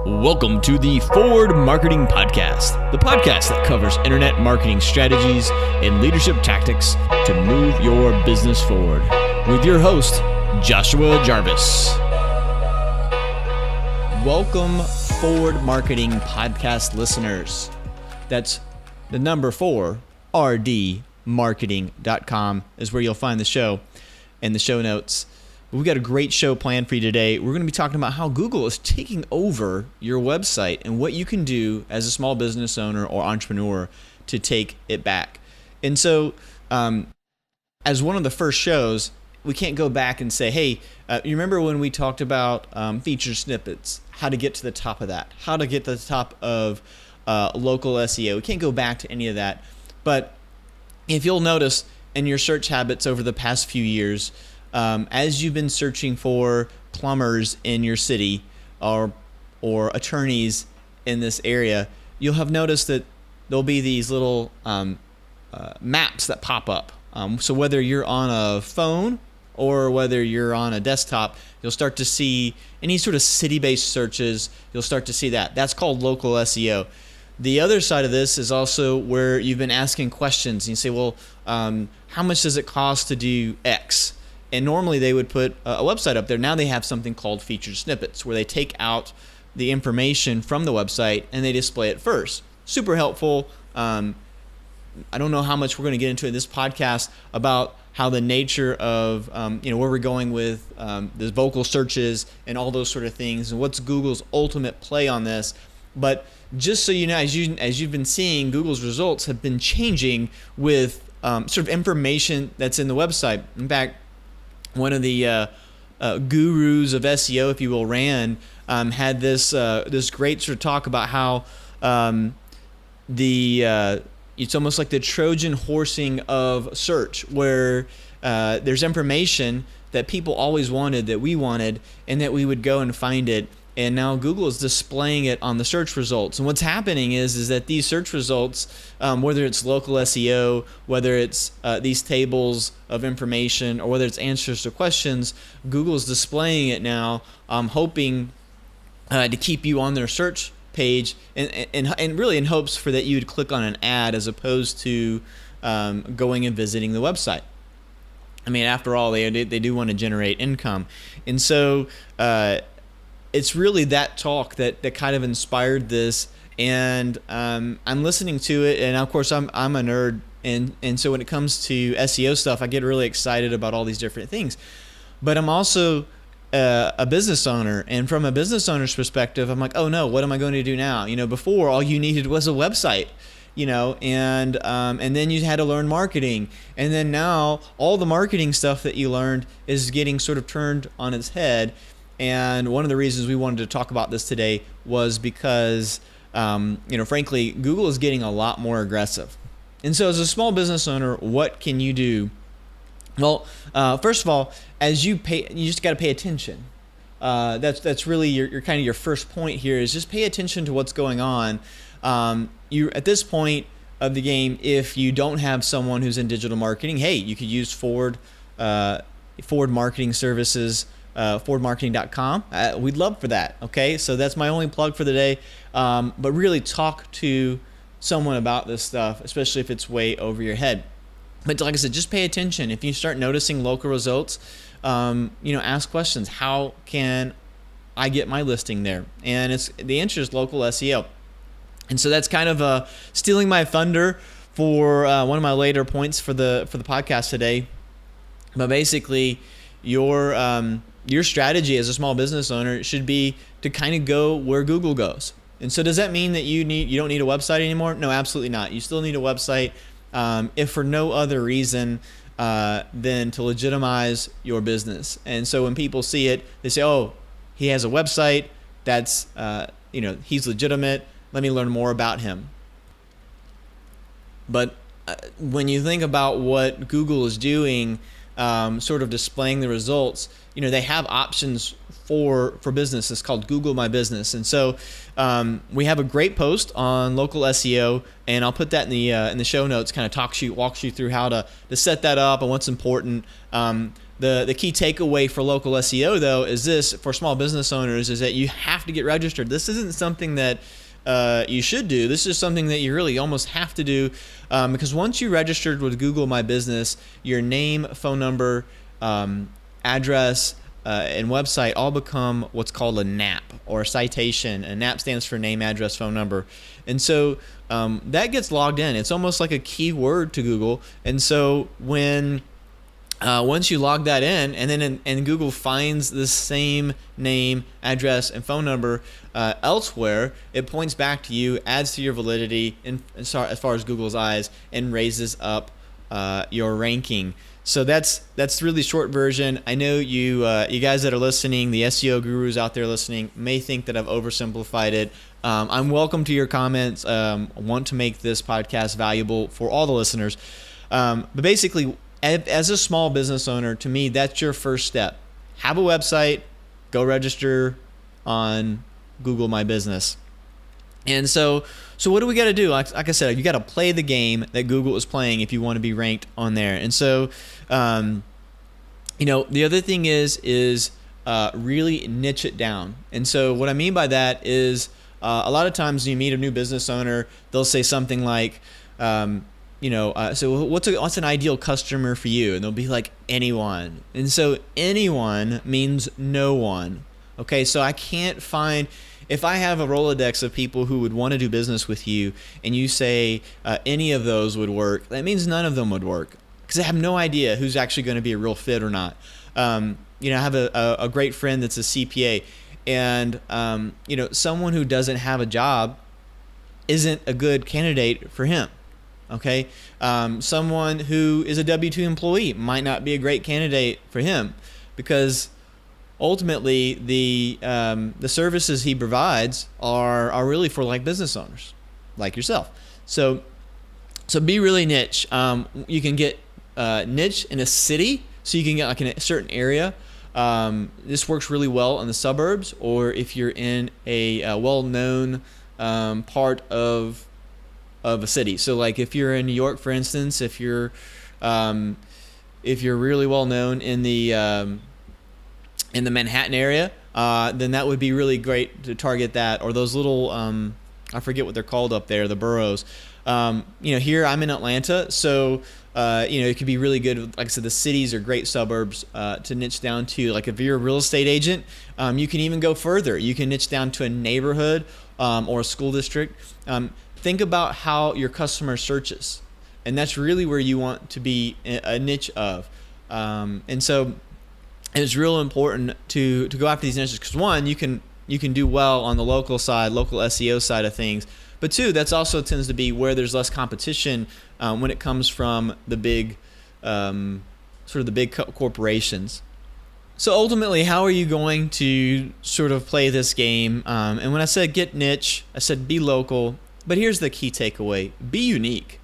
Welcome to the Forward Marketing Podcast, the podcast that covers internet marketing strategies and leadership tactics to move your business forward. With your host, Joshua Jarvis. Welcome, Forward Marketing Podcast listeners. That's the number 4, rdmarketing.com is where you'll find the show and the show notes. We've got a great show planned for you today. We're going to be talking about how Google is taking over your website and what you can do as a small business owner or entrepreneur to take it back. And so, as one of the first shows, we can't go back and say, hey, you remember when we talked about featured snippets, how to get to the top of that, how to get to the top of local SEO. We can't go back to any of that. But if you'll notice in your search habits over the past few years, as you've been searching for plumbers in your city or attorneys in this area, you'll have noticed that there'll be these little maps that pop up. So whether you're on a phone or whether you're on a desktop, you'll start to see any sort of city-based searches. You'll start to see that. That's called local SEO. The other side of this is also where you've been asking questions. And you say, well, how much does it cost to do X? And normally they would put a website up there. Now they have something called featured snippets where they take out the information from the website and they display it first. Super helpful. I don't know how much we're going to get into in this podcast about how the nature of where we're going with the vocal searches and all those sort of things and what's Google's ultimate play on this. But just so you know, as you've been seeing, Google's results have been changing with sort of information that's in the website. In fact, one of the gurus of SEO, if you will, Rand, had this great sort of talk about how it's almost like the Trojan horsing of search, where there's information that people always wanted, that we wanted, and that we would go and find it. And now Google is displaying it on the search results. And what's happening is that these search results, whether it's local SEO, whether it's these tables of information, or whether it's answers to questions, Google is displaying it now, hoping to keep you on their search page, and really in hopes for that you would click on an ad as opposed to going and visiting the website. I mean, after all, they do want to generate income. And so it's really that talk that kind of inspired this, and I'm listening to it, and of course I'm a nerd, and so when it comes to SEO stuff, I get really excited about all these different things. But I'm also a business owner, and from a business owner's perspective, I'm like, oh no, what am I going to do now? Before all you needed was a website, and then you had to learn marketing, and then now all the marketing stuff that you learned is getting sort of turned on its head. And one of the reasons we wanted to talk about this today was because, frankly, Google is getting a lot more aggressive. And so as a small business owner, what can you do? Well, first of all, you just got to pay attention. That's really your kind of your first point here, is just pay attention to what's going on. You at this point of the game, if you don't have someone who's in digital marketing, hey, you could use Forward Marketing Services. Forwardmarketing.com. We'd love for that. Okay, so that's my only plug for the day. But really talk to someone about this stuff, especially if it's way over your head. But like I said, just pay attention. If you start noticing local results, ask questions. How can I get my listing there? And the answer is local SEO. And so that's kind of stealing my thunder for one of my later points for the podcast today. But basically, your strategy as a small business owner should be to kind of go where Google goes. And so does that mean that you don't need a website anymore? No, absolutely not. You still need a website, if for no other reason than to legitimize your business. And so when people see it, they say, oh, he has a website, that's he's legitimate, let me learn more about him. But when you think about what Google is doing, sort of displaying the results, they have options for business. It's called Google My Business. And so we have a great post on local SEO, and I'll put that in the show notes, kind of walks you through how to set that up and what's important. The key takeaway for local SEO though is this, for small business owners, is that you have to get registered. This isn't something that you should do. This is something that you really almost have to do, because once you registered with Google My Business, your name, phone number, address, and website all become what's called a NAP, or a citation. A NAP stands for name, address, phone number. And so that gets logged in. It's almost like a keyword to Google. And so when once you log that in, and then and Google finds the same name, address, and phone number elsewhere, it points back to you, adds to your validity as far as Google's eyes, and raises up your ranking. So that's really the short version. I know you guys that are listening, the SEO gurus out there listening, may think that I've oversimplified it. I'm welcome to your comments. I want to make this podcast valuable for all the listeners. But basically, as a small business owner, to me, that's your first step. Have a website, go register on Google My Business. And so what do we got to do? Like I said, you got to play the game that Google is playing if you want to be ranked on there. And so, the other thing is really niche it down. And so what I mean by that is a lot of times you meet a new business owner, they'll say something like, so what's an ideal customer for you? And they'll be like, anyone. And so anyone means no one. Okay, so I can't find, if I have a Rolodex of people who would want to do business with you, and you say any of those would work, that means none of them would work, because I have no idea who's actually going to be a real fit or not. I have a great friend that's a CPA, and someone who doesn't have a job isn't a good candidate for him. Okay, someone who is a W-2 employee might not be a great candidate for him, because ultimately the services he provides are really for like business owners like yourself. So be really niche. You can get niche in a city, so you can get like in a certain area. This works really well in the suburbs, or if you're in a well-known part of a city. So like if you're in New York, for instance, if you're really well known in the Manhattan area, then that would be really great to target that, or those little I forget what they're called up there, the boroughs. Here I'm in Atlanta, so it could be really good. Like I said, the cities are great suburbs to niche down to. Like if you're a real estate agent, you can even go further. You can niche down to a neighborhood or a school district. Think about how your customer searches, and that's really where you want to be a niche of. And so it's real important to go after these niches, because one, you can do well on the local side, local SEO side of things, but two, that's also tends to be where there's less competition when it comes from the big corporations. So ultimately, how are you going to sort of play this game? And when I said get niche, I said be local. But here's the key takeaway: be unique.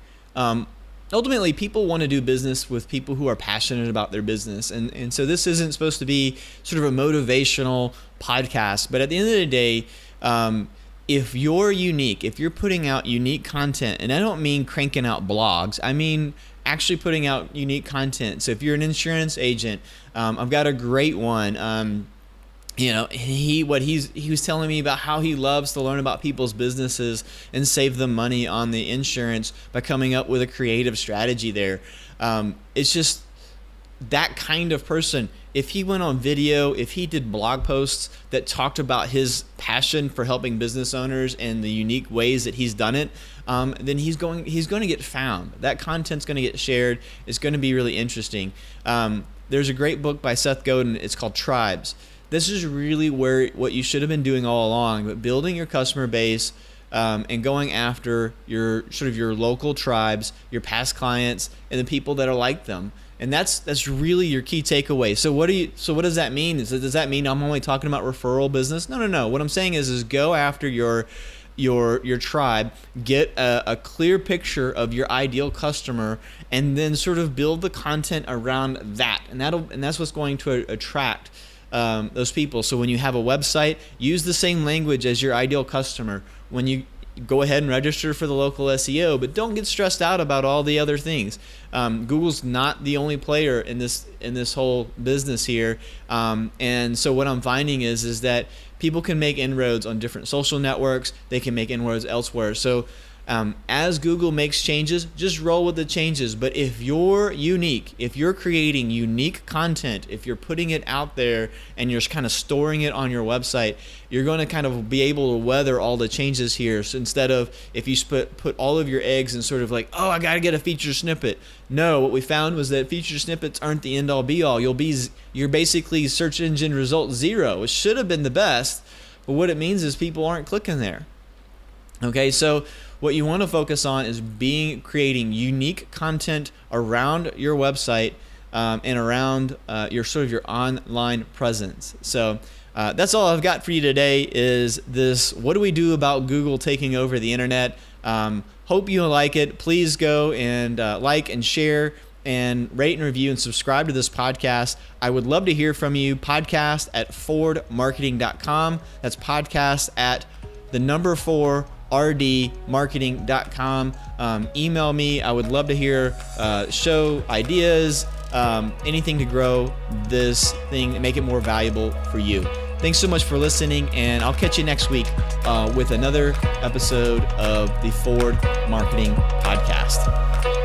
Ultimately, people want to do business with people who are passionate about their business. And so this isn't supposed to be sort of a motivational podcast. But at the end of the day, if you're unique, if you're putting out unique content, and I don't mean cranking out blogs, I mean actually putting out unique content. So if you're an insurance agent, I've got a great one. He was telling me about how he loves to learn about people's businesses and save them money on the insurance by coming up with a creative strategy there. It's just that kind of person. If he went on video, if he did blog posts that talked about his passion for helping business owners and the unique ways that he's done it, then he's going to get found. That content's going to get shared. It's going to be really interesting. There's a great book by Seth Godin. It's called Tribes. This is really what you should have been doing all along, but building your customer base and going after your local tribes, your past clients, and the people that are like them. And that's really your key takeaway. So what does that mean? Does that mean I'm only talking about referral business? No. What I'm saying is go after your tribe, get a clear picture of your ideal customer, and then sort of build the content around that. And that's what's going to attract those people. So when you have a website, use the same language as your ideal customer. When you go ahead and register for the local SEO, but don't get stressed out about all the other things. Google's not the only player in this whole business here, and so what I'm finding is that people can make inroads on different social networks. They can make inroads elsewhere. So as Google makes changes, just roll with the changes. But if you're unique, if you're creating unique content, if you're putting it out there and you're kind of storing it on your website, you're going to kind of be able to weather all the changes here. So instead of if you put all of your eggs in sort of like, oh, I got to get a feature snippet. No, what we found was that feature snippets aren't the end all be all. You're basically search engine result 0. It should have been the best, but what it means is people aren't clicking there. Okay, so what you want to focus on is creating unique content around your website and around your online presence. So that's all I've got for you today is this: what do we do about Google taking over the internet? Hope you like it. Please go and like and share and rate and review and subscribe to this podcast. I would love to hear from you. Podcast at forwardmarketing.com. That's podcast at 4 rdmarketing.com. Email me. I would love to hear show ideas, anything to grow this thing and make it more valuable for you. Thanks so much for listening, and I'll catch you next week with another episode of the Forward Marketing Podcast.